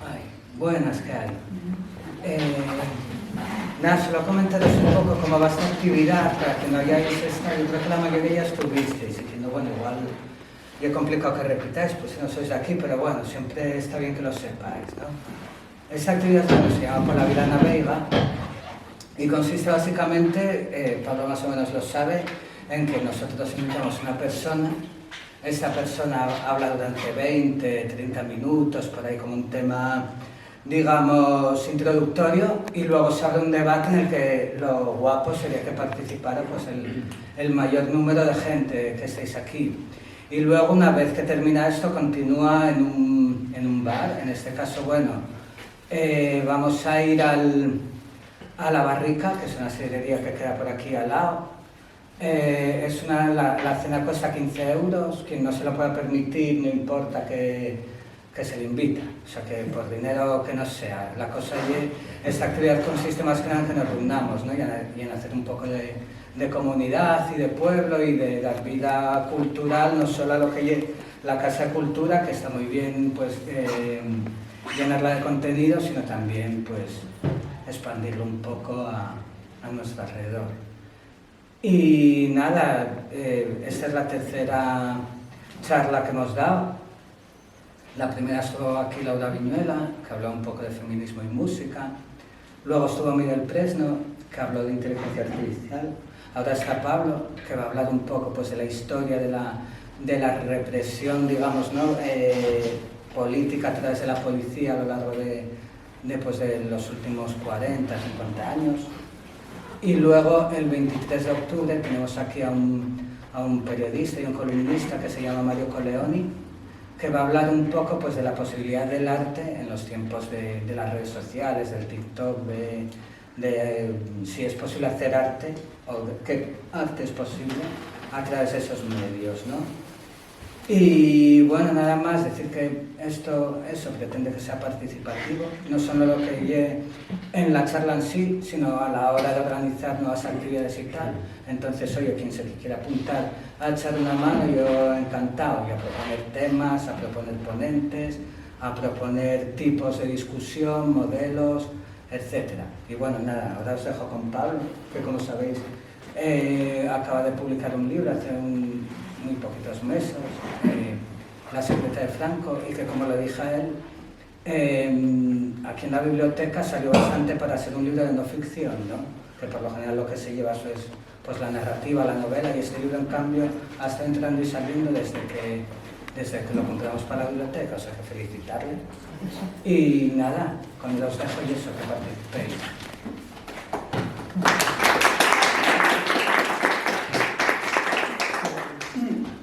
Ay, buenas, ¿qué hay? Nada, solo comentaros un poco cómo va esta actividad para que no hayáis estado. Yo creo que la mayoría ya estuvisteis, diciendo, bueno, igual ya es complicado que repitáis, pues si no sois de aquí, pero bueno, siempre está bien que lo sepáis, ¿no? Esta actividad se llama Por la Vida na Veiga y consiste básicamente, Pablo más o menos lo sabe, en que nosotros invitamos a una persona. Esta persona habla durante 20, 30 minutos, por ahí como un tema, digamos, introductorio, y luego se abre un debate en el que lo guapo sería que participara pues, el mayor número de gente que estéis aquí. Y luego, una vez que termina esto, continúa en un bar. En este caso, bueno, vamos a ir a La Barrica, que es una sidrería que queda por aquí al lado. La cena cuesta 15 euros, quien no se lo pueda permitir no importa que se le invita, o sea que por dinero que no sea. La cosa es, esta actividad consiste más que nada en que nos reunamos, ¿no? y en hacer un poco de comunidad y de pueblo y de dar vida cultural, no solo a lo que es la Casa de Cultura, que está muy bien pues, llenarla de contenido, sino también pues, expandirlo un poco a nuestro alrededor. Y nada, esta es la tercera charla que hemos dado. La primera estuvo aquí Laura Viñuela, que habló un poco de feminismo y música. Luego estuvo Miguel Presno, que habló de inteligencia artificial. Ahora está Pablo, que va a hablar un poco pues, de la historia de la represión, digamos, ¿no? Política a través de la policía a lo largo de los últimos 40, 50 años. Y luego, el 23 de octubre, tenemos aquí a un periodista y un columnista que se llama Mario Coleoni, que va a hablar un poco pues, de la posibilidad del arte en los tiempos de las redes sociales, del TikTok, de si es posible hacer arte, o qué arte es posible a través de esos medios, ¿no? Y bueno, nada más decir que eso pretende que sea participativo, no solo lo que lleve en la charla en sí, sino a la hora de organizar nuevas actividades y tal. Entonces, oye, quien se quiera apuntar a echar una mano, yo encantado, y a proponer temas, a proponer ponentes, a proponer tipos de discusión, modelos, etc. Y bueno, nada, ahora os dejo con Pablo, que como sabéis, acaba de publicar un libro hace muy poquitos meses, La secreta de Franco, y que como le dije a él, aquí en la biblioteca salió bastante para ser un libro de no ficción, ¿no? Que por lo general lo que se lleva eso es pues, la narrativa, la novela, y este libro en cambio está entrando y saliendo desde que lo compramos para la biblioteca, o sea que felicitarle. Y nada, con él os dejo y eso, que participéis.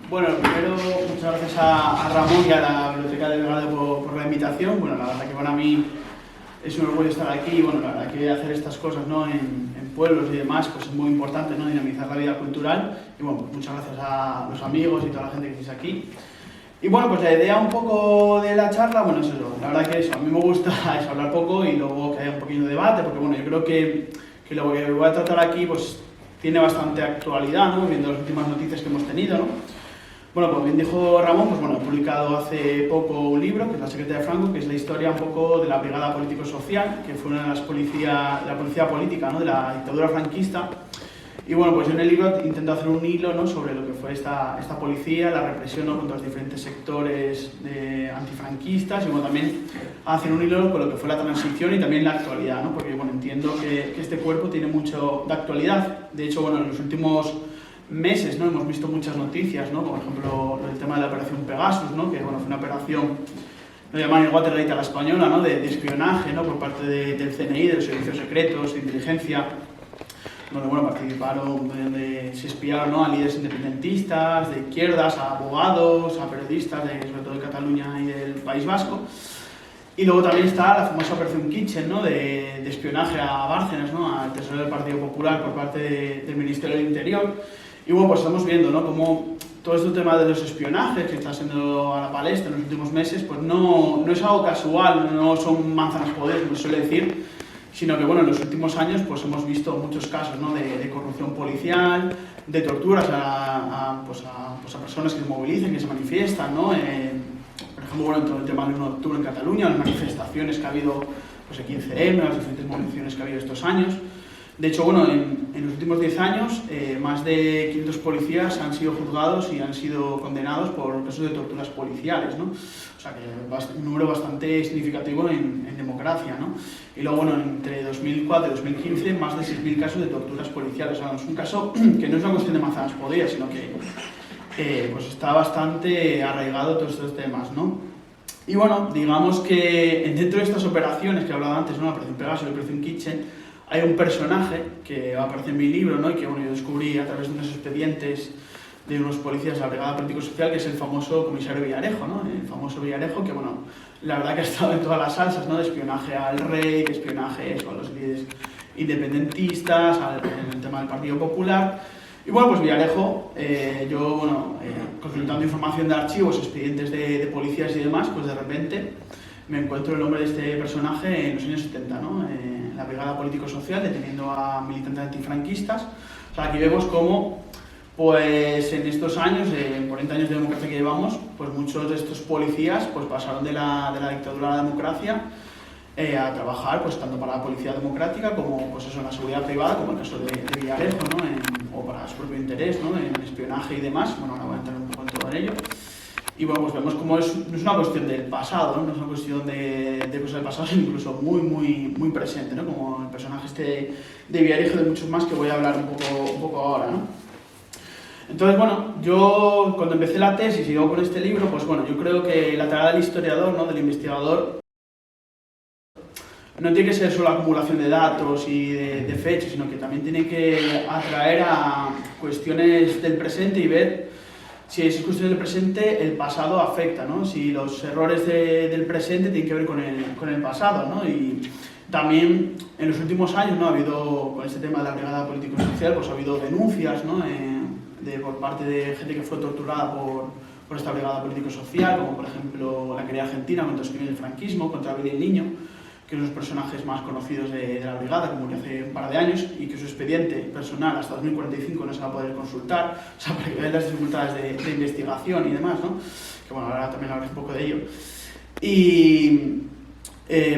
Bueno, primero, muchas gracias a Ramón y a la Biblioteca de Belgrado por la invitación. Bueno, la verdad que para mí es un orgullo estar aquí y bueno, la verdad que hacer estas cosas, ¿no? en pueblos y demás, pues es muy importante, ¿no? Dinamizar la vida cultural. Y bueno, pues muchas gracias a los amigos y toda la gente que estáis aquí. Y bueno, pues la idea un poco de la charla, bueno, es eso. La verdad que eso, a mí me gusta es hablar poco y luego que haya un poquito de debate, porque bueno, yo creo que lo que voy a tratar aquí, pues tiene bastante actualidad, ¿no? Viendo las últimas noticias que hemos tenido, ¿no? Bueno, como bien dijo Ramón, pues bueno, he publicado hace poco un libro, que es La secreta de Franco, que es la historia un poco de la brigada político-social, que fue una de las la policía política, ¿no? De la dictadura franquista. Y bueno, pues yo en el libro intento hacer un hilo, ¿no? Sobre lo que fue esta policía, la represión, ¿no? Contra los diferentes sectores antifranquistas, y bueno, también hacer un hilo con lo que fue la transición y también la actualidad, ¿no? Porque bueno, entiendo que este cuerpo tiene mucho de actualidad. De hecho, bueno, en los últimos meses, ¿no? Hemos visto muchas noticias, ¿no? Por ejemplo, el tema de la operación Pegasus, ¿no? Que bueno, fue una operación, lo llaman el Watergate a la española, ¿no? De espionaje, ¿no? Por parte del CNI, de los servicios secretos, de inteligencia, donde bueno, participaron, donde se espiaron, ¿no? A líderes independentistas, de izquierdas, a abogados, a periodistas, sobre todo de Cataluña y del País Vasco. Y luego también está la famosa operación Kitchen, ¿no? De espionaje a Bárcenas, ¿no? Al tesorero del Partido Popular por parte del Ministerio del Interior. Y bueno, pues estamos viendo, ¿no? Cómo todo este tema de los espionajes que está siendo a la palestra en los últimos meses, pues no es algo casual, no son manzanas podridas, como se suele decir, sino que bueno, en los últimos años pues hemos visto muchos casos, ¿no? de corrupción policial, de torturas a personas que se movilicen, que se manifiestan, ¿no? Por ejemplo, bueno, en todo el tema del 1 de octubre en Cataluña, las manifestaciones que ha habido, pues el 15M, las diferentes movilizaciones que ha habido estos años. De hecho, bueno, en los últimos 10 años, más de 500 policías han sido juzgados y han sido condenados por casos de torturas policiales, ¿no? O sea, que un número bastante significativo en democracia, ¿no? Y luego, bueno, entre 2004 y 2015, más de 6.000 casos de torturas policiales. O sea, es un caso que no es una cuestión de manzanas podridas, sino que pues está bastante arraigado todos estos temas, ¿no? Y bueno, digamos que dentro de estas operaciones que hablaba antes, ¿no? La Operación Pegaso y la Operación Kitchen, hay un personaje que aparece en mi libro, ¿no? Y que bueno, yo descubrí a través de unos expedientes de unos policías de la Brigada Político-Social, que es el famoso comisario Villarejo, ¿no? El famoso Villarejo, que bueno, la verdad que ha estado en todas las salsas, ¿no? De espionaje al rey, de espionaje a los líderes independentistas, en el tema del Partido Popular. Y bueno, pues Villarejo, yo, bueno, consultando información de archivos, expedientes de policías y demás, pues de repente me encuentro el nombre de este personaje en los años 70, ¿no? La Brigada Político-Social, deteniendo a militantes antifranquistas. O sea, aquí vemos cómo, pues en estos años, en 40 años de democracia que llevamos, pues muchos de estos policías pues pasaron de la dictadura a la democracia a trabajar pues tanto para la policía democrática como pues eso, en la seguridad privada, como el caso de Villarejo, ¿no? O para su propio interés, ¿no? En espionaje y demás. Bueno, ahora voy a entrar un poco en todo ello. Y bueno, pues vemos cómo no es una cuestión del pasado, ¿no? No es una cuestión de cosas del pasado, sino incluso muy presente, ¿no? Como el personaje este de Villarejo y de muchos más que voy a hablar un poco ahora, ¿no? Entonces, bueno, yo cuando empecé la tesis y luego con este libro, pues bueno, yo creo que la tarea del historiador, ¿no? Del investigador, no tiene que ser solo acumulación de datos y de fechas, sino que también tiene que atraer a cuestiones del presente y ver si esas cuestiones del presente el pasado afecta, ¿no? Si los errores del presente tienen que ver con el pasado, ¿no? Y también en los últimos años, ¿no? Ha habido, con este tema de la Brigada Político-Social, pues ha habido denuncias, ¿no? Por parte de gente que fue torturada por esta Brigada Político-Social, como por ejemplo la querella argentina contra los crímenes del franquismo, contra Abel Niño, que es uno de los personajes más conocidos de la brigada, que murió hace un par de años, y que su expediente personal hasta 2045 no se va a poder consultar, o sea, para que vean las dificultades de investigación y demás, ¿no? Que bueno, ahora también hablaré un poco de ello. Y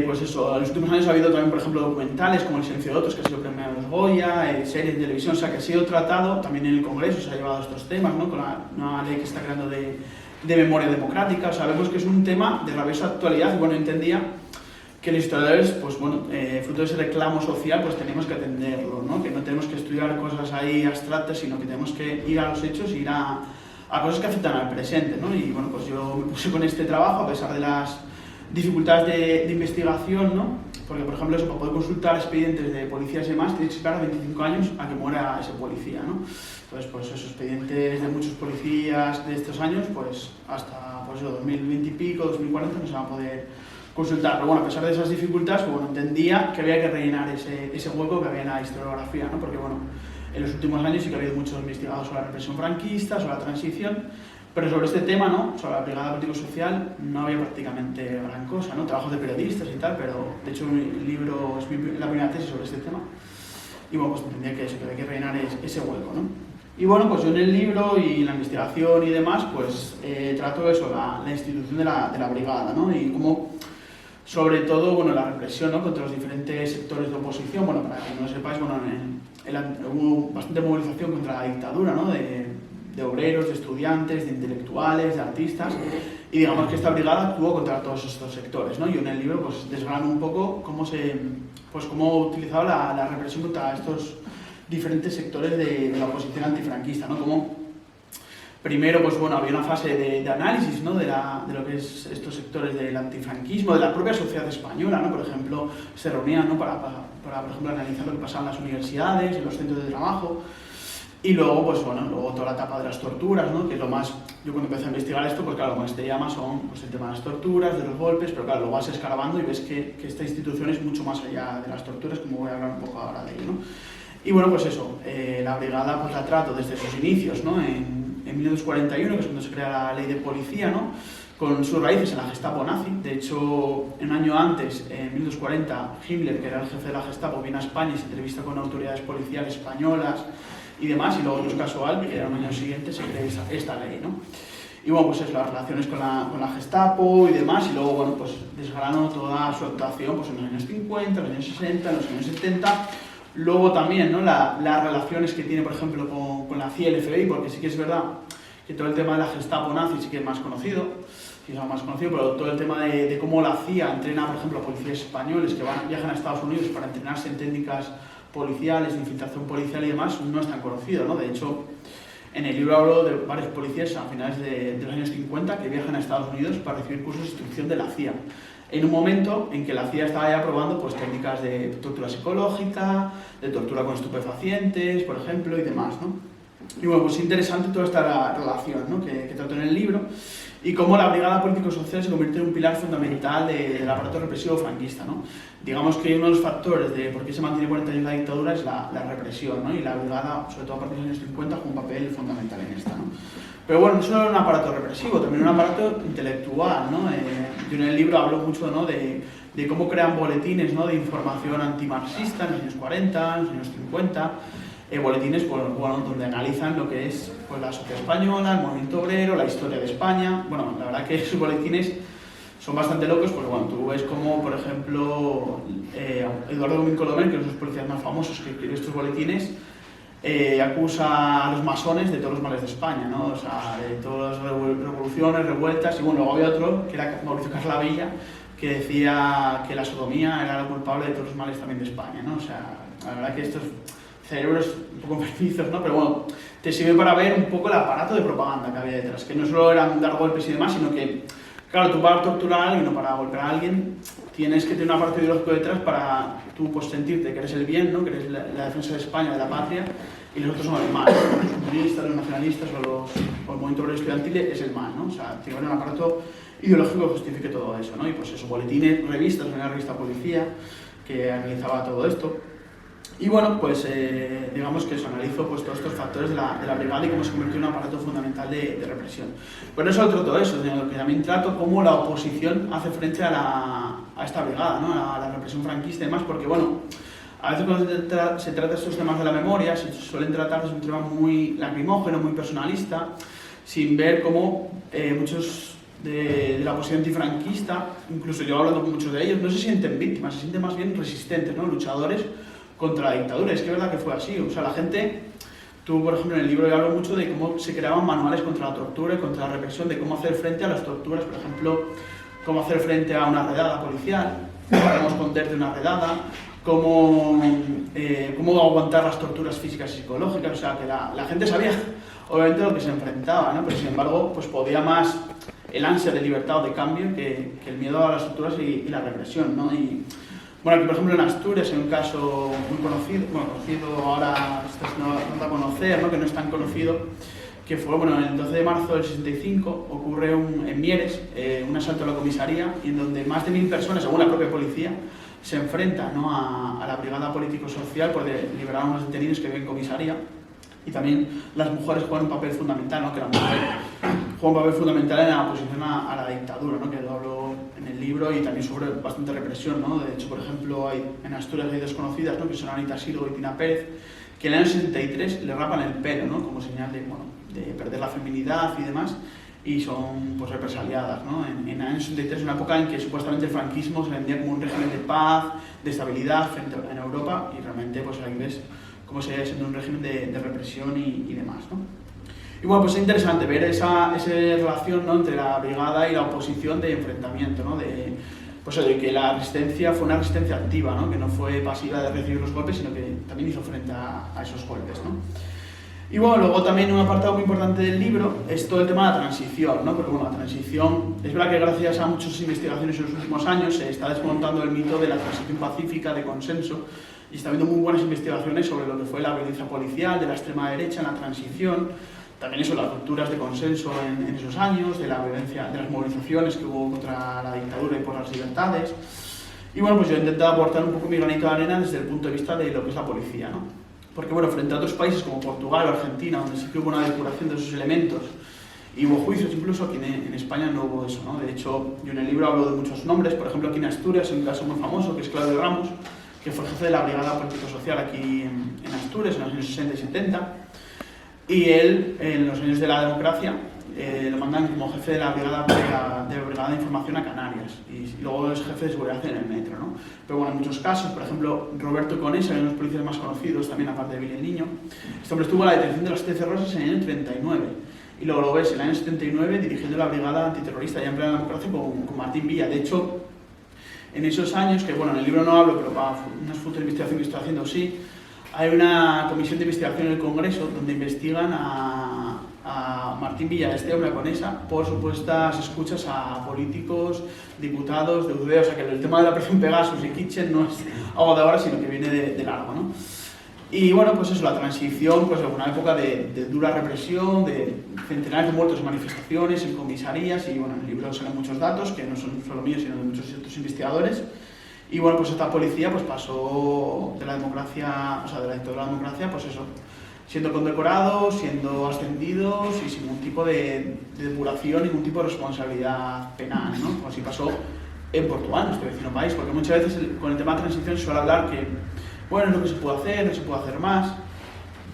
pues eso, en los últimos años ha habido también, por ejemplo, documentales como El silencio de otros, que ha sido premio a los Goya, series de televisión, o sea, que ha sido tratado también en el Congreso, se ha llevado estos temas, ¿no? Con la nueva ley que está creando de memoria democrática, o sea, vemos que es un tema de rabiosa actualidad, y bueno, entendía que los historiadores, pues bueno, fruto de ese reclamo social, pues tenemos que atenderlo, ¿no? Que no tenemos que estudiar cosas ahí abstractas, sino que tenemos que ir a los hechos, ir a cosas que afectan al presente, ¿no? Y bueno, pues yo me puse con este trabajo, a pesar de las dificultades de investigación, ¿no? Porque, por ejemplo, eso, para poder consultar expedientes de policías y demás, tienes que esperar 25 años a que muera ese policía, ¿no? Entonces, pues esos expedientes de muchos policías de estos años, pues hasta pues, 2020 y pico, 2040, no se va a poder consultar. Pero bueno, a pesar de esas dificultades, pues, bueno, entendía que había que rellenar ese hueco que había en la historiografía, ¿no? Porque bueno, en los últimos años sí que ha habido muchos investigados sobre la represión franquista, sobre la transición, pero sobre este tema, ¿no? Sobre la Brigada Político-Social no había prácticamente gran cosa, ¿no? Trabajos de periodistas y tal, pero de hecho el libro es la primera tesis sobre este tema. Y bueno, pues entendía que eso, que había que rellenar ese hueco, ¿no? Y bueno, pues yo en el libro y la investigación y demás, pues trato eso, la institución de la brigada, ¿no? Y cómo, sobre todo, bueno, la represión, ¿no? Contra los diferentes sectores de oposición. Bueno, para que no lo sepáis, bueno, hubo bastante movilización contra la dictadura, ¿no? De obreros, de estudiantes, de intelectuales, de artistas, y digamos que esta brigada actuó contra todos estos sectores, ¿no? Yo en el libro pues desgrano un poco cómo utilizaba la represión contra estos diferentes sectores de la oposición antifranquista, ¿no? Como primero, pues bueno, había una fase de análisis, ¿no? de lo que es estos sectores del antifranquismo, de la propia sociedad española, ¿no? Por ejemplo, se reunían, ¿no? para por ejemplo, analizar lo que pasaba en las universidades, en los centros de trabajo. Y luego, pues bueno, toda la etapa de las torturas, ¿no? Que es lo más... Yo cuando empecé a investigar esto, pues claro, lo que más te llama son pues, el tema de las torturas, de los golpes, pero claro, lo vas escarbando y ves que esta institución es mucho más allá de las torturas, como voy a hablar un poco ahora de ello, ¿no? Y bueno, pues eso, la brigada pues la trato desde sus inicios, ¿no? En 1941, que es cuando se crea la ley de policía, ¿no? Con sus raíces en la Gestapo nazi. De hecho, un año antes, en 1940, Himmler, que era el jefe de la Gestapo, viene a España y se entrevista con autoridades policiales españolas y demás, y luego no es casual que al año siguiente se crea esta ley, ¿no? Y bueno, pues eso, las relaciones con la Gestapo y demás, y luego, bueno, pues desgrano toda su actuación pues, en los años 50, en los años 60, en los años 70. Luego también, ¿no? Las relaciones que tiene, por ejemplo, con la CIA y el FBI, porque sí que es verdad que todo el tema de la Gestapo nazi sí que es más conocido, pero todo el tema de cómo la CIA entrena, por ejemplo, a policías españoles que viajan a Estados Unidos para entrenarse en técnicas policiales, de infiltración policial y demás, no es tan conocido, ¿no? De hecho, en el libro hablo de varios policías a finales de los años 50 que viajan a Estados Unidos para recibir cursos de instrucción de la CIA. En un momento en que la CIA estaba ya probando pues, técnicas de tortura psicológica, de tortura con estupefacientes, por ejemplo, y demás, ¿no? Y bueno, pues es interesante toda esta relación, ¿no? que trato en el libro, y cómo la Brigada Político-Social se convierte en un pilar fundamental del aparato represivo franquista, ¿no? Digamos que uno de los factores de por qué se mantiene 40 años la dictadura es la represión, ¿no? Y la Brigada, sobre todo a partir de los años 50, juega un papel fundamental en esta, ¿no? Pero bueno, no solo era un aparato represivo, también un aparato intelectual, ¿no? Yo en el libro hablo mucho, ¿no? de cómo crean boletines, ¿no? De información antimarxista en los años 40, en los años 50, boletines pues, bueno, donde analizan lo que es pues, la sociedad española, el movimiento obrero, la historia de España. Bueno, la verdad que esos boletines son bastante locos, porque bueno, tú ves como, por ejemplo, Eduardo Domínguez Colomer, que es uno de los policías más famosos que escribió estos boletines, acusa a los masones de todos los males de España, ¿no? O sea, de todas las revoluciones, revueltas, y bueno, luego había otro, que era Mauricio Caslavilla, que decía que la sodomía era la culpable de todos los males también de España, ¿no? O sea, la verdad que estos cerebros un poco enfermizos, ¿no? Pero bueno, te sirve para ver un poco el aparato de propaganda que había detrás, que no solo eran dar golpes y demás, sino que, claro, tú para torturar a alguien o para golpear a alguien, tienes que tener un aparato ideológico detrás para tú pues, sentirte que eres el bien, ¿no? Que eres la defensa de España, de la patria, y los otros son el mal, ¿no? Los comunistas, los nacionalistas o el movimiento obrero estudiantil es el mal, ¿no? O sea, tiene que haber un aparato ideológico que justifique todo eso, ¿no? Y pues eso, boletines, revistas, una revista Policía que analizaba todo esto. Y bueno, pues digamos que eso, analizo pues, todos estos factores de la brigada y cómo se convirtió en un aparato fundamental de represión. Pero no solo trato eso, sino que también trato cómo la oposición hace frente a esta brigada, ¿no? A la represión franquista y demás, porque bueno, a veces cuando se trata estos temas de la memoria, se suelen tratar de un tema muy lacrimógeno, muy personalista, sin ver cómo muchos de la oposición antifranquista, incluso yo hablando con muchos de ellos, no se sienten víctimas, se sienten más bien resistentes, ¿no? Luchadores contra la dictadura. Es que es verdad que fue así, o sea, la gente, tú por ejemplo en el libro yo hablo mucho de cómo se creaban manuales contra la tortura y contra la represión, de cómo hacer frente a las torturas, por ejemplo, cómo hacer frente a una redada policial, cómo esconderte una redada, cómo aguantar las torturas físicas y psicológicas, o sea, que la gente sabía obviamente lo que se enfrentaba, ¿no? Pero sin embargo, pues podía más el ansia de libertad o de cambio que el miedo a las torturas y la represión, ¿no? Y, bueno, aquí por ejemplo en Asturias hay un caso muy conocido, bueno, conocido ahora no da a conocer, ¿no? Que no es tan conocido, que fue, bueno, el 12 de marzo del 65 ocurre en Mieres un asalto a la comisaría, y en donde más de 1000 personas, según la propia policía, se enfrentan, ¿no? a la brigada político-social por liberar a unos detenidos que viven en comisaría. Y también las mujeres juegan un papel fundamental, ¿no? Que la mujer juega un papel fundamental en la oposición a la dictadura, ¿no? Que lo hablo en el libro, y también sobre bastante represión, ¿no? De hecho, por ejemplo, en Asturias hay dos conocidas, ¿no? Que son Anita Sirgo y Pina Pérez, que en el año 63 le rapan el pelo, ¿no? Como señal de, bueno, de perder la feminidad y demás, y son pues represaliadas, ¿no? En el año 63 es una época en que supuestamente el franquismo se vendía como un régimen de paz, de estabilidad en Europa, y realmente pues ahí ves cómo seguía siendo un régimen de represión y demás, ¿no? Y bueno, pues es interesante ver esa relación, ¿no? Entre la brigada y la oposición de enfrentamiento, ¿no? Pues de que la resistencia fue una resistencia activa, ¿no? Que no fue pasiva de recibir los golpes, sino que también hizo frente a esos golpes, ¿no? Y bueno, luego también un apartado muy importante del libro es todo el tema de la transición, ¿no? Porque bueno, la transición, es verdad que gracias a muchas investigaciones en los últimos años se está desmontando el mito de la transición pacífica, de consenso, y está habiendo muy buenas investigaciones sobre lo que fue la violencia policial, de la extrema derecha en la transición, también eso, las rupturas de consenso en esos años, de la violencia, de las movilizaciones que hubo contra la dictadura y por las libertades. Y bueno, pues yo he intentado aportar un poco mi granito de arena desde el punto de vista de lo que es la policía, ¿no? Porque bueno, frente a otros países como Portugal o Argentina, donde sí que hubo una depuración de esos elementos, y hubo juicios incluso, aquí en España no hubo eso, ¿no? De hecho, yo en el libro hablo de muchos nombres, por ejemplo aquí en Asturias hay un caso muy famoso que es Claudio Ramos, que fue jefe de la Brigada Político-Social aquí en Asturias en los años 60 y 70, y él, en los años de la democracia, lo mandan como jefe de la brigada de información a Canarias y luego es jefe de seguridad en el metro, ¿no? Pero bueno, en muchos casos, por ejemplo, Roberto Conesa, uno de los policías más conocidos, también aparte de Billy el Niño, este hombre estuvo en la detención de las 13 Rosas en el año 39 y luego lo ves en el año 79 dirigiendo la brigada antiterrorista ya en plena democracia con Martín Villa. De hecho, en esos años, que bueno, en el libro no hablo, pero para unas futuras investigaciones que estoy haciendo sí, hay una comisión de investigación en el Congreso donde investigan a Martín Villa, este hombre, a Conesa, por supuestas escuchas a políticos, diputados, de UCD. O sea que el tema de la operación Pegasus y Kitchen no es algo de ahora, sino que viene de largo, ¿no? Y bueno, pues eso, la transición, pues en una época de dura represión, de centenares de muertos en manifestaciones, en comisarías, y bueno, en el libro salen muchos datos, que no son solo míos, sino de muchos otros investigadores. Y bueno, pues esta policía pues pasó de la democracia, o sea, de la dictadura a la democracia, pues eso, siendo condecorados, siendo ascendidos y sin ningún tipo de depuración, ningún tipo de responsabilidad penal, ¿no? Como así pasó en Portugal, nuestro vecino país, porque muchas veces con el tema de transición se suele hablar que, bueno, es lo que se puede hacer, no se puede hacer más.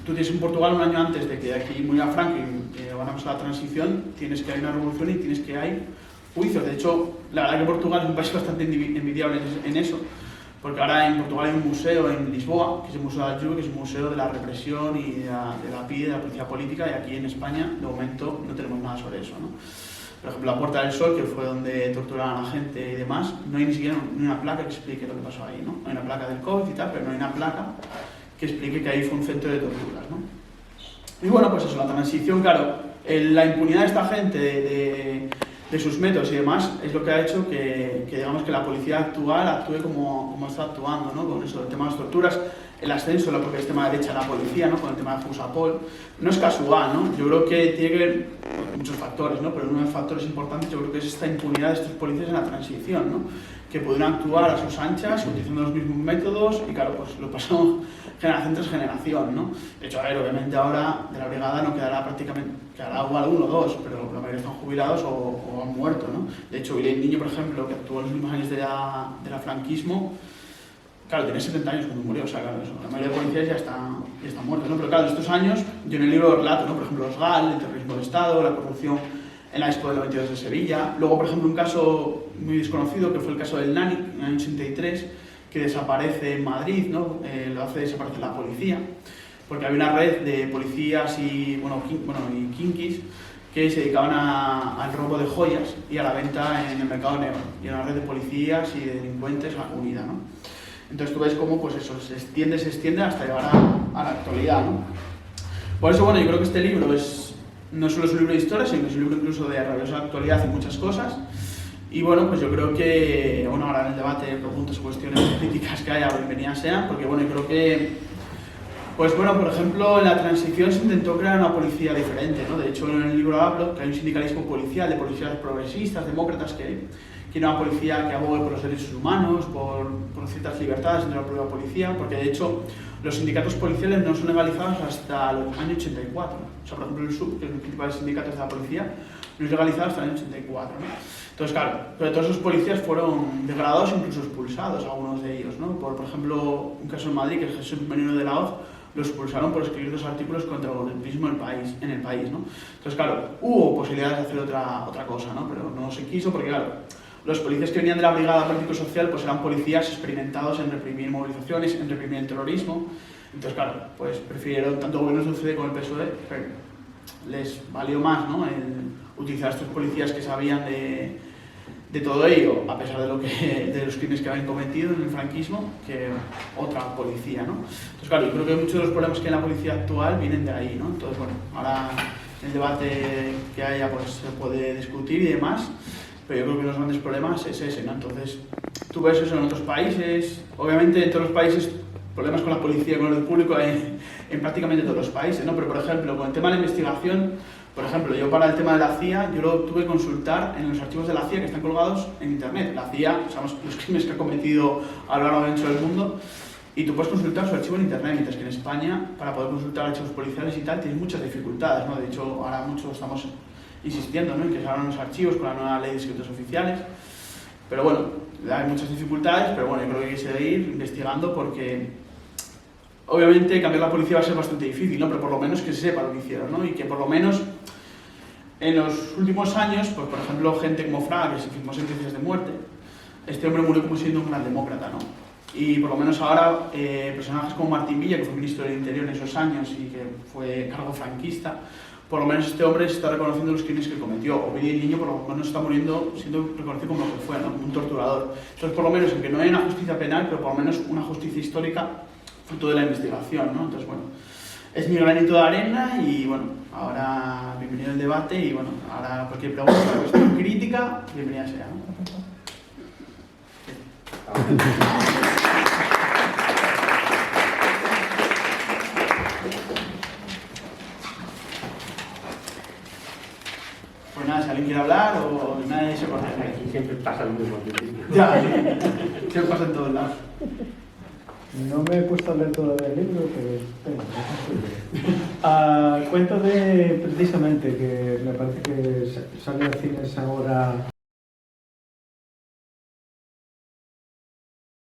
Tú tienes en Portugal un año antes de que aquí muriera Franklin, que van a pasar la transición, tienes que hay una revolución y tienes que hay juicios. De hecho, la verdad que Portugal es un país bastante envidiable en eso, porque ahora en Portugal hay un museo en Lisboa, que es el Museo da Juve, que es un museo de la represión y de la PIDE, de la policía política, y aquí en España, de momento, no tenemos nada sobre eso, ¿no? Por ejemplo, la Puerta del Sol, que fue donde torturaban a la gente y demás, no hay ni siquiera una placa que explique lo que pasó ahí, ¿no? Hay una placa del COVID y tal, pero no hay una placa que explique que ahí fue un centro de torturas, ¿no? Y bueno, pues eso, la transición, claro, la impunidad de esta gente, de sus métodos y demás, es lo que ha hecho que digamos que la policía actual actúe como está actuando, ¿no? Con eso, el tema de las torturas, el ascenso de la propia extrema derecha de la policía, ¿no? Con el tema de Fusapol, no es casual, ¿no? Yo creo que tiene que ver muchos factores, ¿no? Pero uno de los factores importantes yo creo que es esta impunidad de estos policías en la transición, ¿no? Que pudieran actuar a sus anchas, utilizando los mismos métodos, y claro, pues lo pasó generación tras generación, ¿no? De hecho, a ver, obviamente ahora de la brigada no quedará prácticamente, quedará uno o dos, pero la mayoría están jubilados o han muerto, ¿no? De hecho, Billy el Niño, por ejemplo, que actuó en los últimos años de la franquismo, claro, tiene 70 años cuando murió, o sea, claro, eso, la mayoría de policías ya están muertos, ¿no? Pero claro, en estos años, yo en el libro relato, ¿no? Por ejemplo, los GAL, el terrorismo de Estado, la corrupción en la Expo del 92 de Sevilla. Luego, por ejemplo, un caso muy desconocido, que fue el caso del Nani, en el año 83, que desaparece en Madrid, ¿no? Lo hace desaparecer la policía, porque había una red de policías y kinkis que se dedicaban al robo de joyas y a la venta en el mercado negro, y una red de policías y de delincuentes unida, ¿no? Entonces tú ves cómo pues eso se extiende hasta llegar a la actualidad, ¿no? Por eso, bueno, yo creo que este libro no solo es un libro de historia, sino que es un libro incluso de rabiosa actualidad y muchas cosas. Y bueno, pues yo creo que, bueno, ahora en el debate, preguntas o cuestiones políticas que haya, bienvenidas sean, porque bueno, yo creo que, pues bueno, por ejemplo, en la transición se intentó crear una policía diferente, ¿no? De hecho, en el libro hablo que hay un sindicalismo policial de policías progresistas, demócratas, que quiere una policía que abogue por los derechos humanos, por ciertas libertades dentro de la propia policía, porque de hecho los sindicatos policiales no son legalizados hasta el año 84. O sea, por ejemplo, el SUB, que es uno de los principales sindicatos de la policía, no es legalizado hasta el año 84, ¿no? Entonces, claro, pero todos esos policías fueron degradados e incluso expulsados, algunos de ellos, ¿no? Por ejemplo, un caso en Madrid, que es Jesús Menino de la Hoz, lo expulsaron por escribir 2 artículos contra el golpismo en el país, ¿no? Entonces, claro, hubo posibilidades de hacer otra cosa, ¿no? Pero no se quiso porque, claro, los policías que venían de la brigada político-social pues eran policías experimentados en reprimir movilizaciones, en reprimir el terrorismo. Entonces, claro, pues prefirieron, tanto gobiernos del CDE como el PSOE, les valió más, ¿no? El utilizar a estos policías que sabían de todo ello, a pesar de los crímenes que habían cometido en el franquismo, que otra policía, ¿no? Entonces, claro, yo creo que muchos de los problemas que hay en la policía actual vienen de ahí, ¿no? Entonces, bueno, ahora el debate que haya pues se puede discutir y demás, pero yo creo que los grandes problemas es ese, ¿no? Entonces, tú ves eso en otros países, obviamente en todos los países problemas con la policía y con el orden público hay en prácticamente todos los países, ¿no? Pero, por ejemplo, con el tema de la investigación, por ejemplo, yo para el tema de la CIA, yo lo tuve que consultar en los archivos de la CIA que están colgados en internet. La CIA, sabemos los crímenes que ha cometido a lo largo y ancho del mundo, y tú puedes consultar su archivo en internet, mientras que en España, para poder consultar archivos policiales y tal, tienes muchas dificultades, ¿no? De hecho, ahora muchos estamos insistiendo, ¿no? En que se abran los archivos con la nueva ley de secretos oficiales. Pero bueno, hay muchas dificultades, pero bueno, yo creo que hay que seguir investigando porque obviamente cambiar la policía va a ser bastante difícil, ¿no? Pero por lo menos que se sepa lo que hicieron, ¿no? Y que por lo menos En los últimos años, pues por ejemplo, gente como Fraga, que se firmó sentencias de muerte, este hombre murió como siendo un gran demócrata, ¿no? Y por lo menos ahora, personajes como Martín Villa, que fue ministro del Interior en esos años y que fue cargo franquista, por lo menos este hombre está reconociendo los crímenes que cometió. Ovidio el Niño por lo menos está muriendo siendo reconocido como lo que fue, ¿no? Un torturador. Entonces, por lo menos, aunque no hay una justicia penal, pero por lo menos una justicia histórica fruto de la investigación, ¿no? Entonces, bueno, es mi granito de arena y, bueno, ahora bienvenido al debate y, bueno, ahora cualquier pregunta, cuestión crítica, bienvenida sea, ¿no? Pues nada, si alguien quiere hablar o nadie se corta. Aquí siempre pasa lo mismo al principio. Ya, se pasa en todos lados. No me he puesto a leer todavía el libro, pero cuento de, precisamente, que me parece que sale a cines ahora